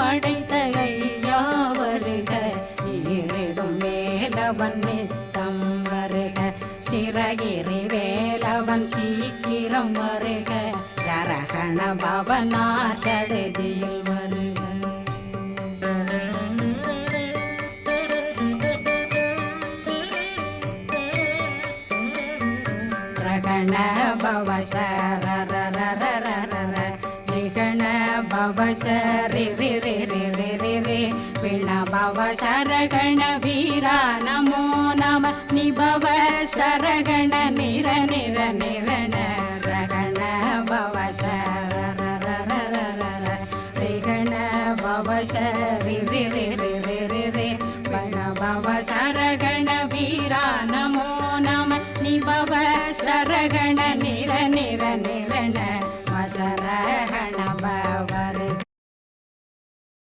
படைத்த ஐயா வருக, ஈரிடும் வேலவன் நித்தம் வருக, சிறகிரி வேலவன் சீக்கிரம் வருக, சரகண பவனார் சடுதியில் வருக. ரகண பவ சரரரரரர ரிகண பவ சரி ரி ரி ரி ரி ரி ரி பிண பவ சரகண வீரா நமோ நம நிபவ சரகண நிர நிர நிரண ரகண பவ சரரரரரர ரிகண பவ சரி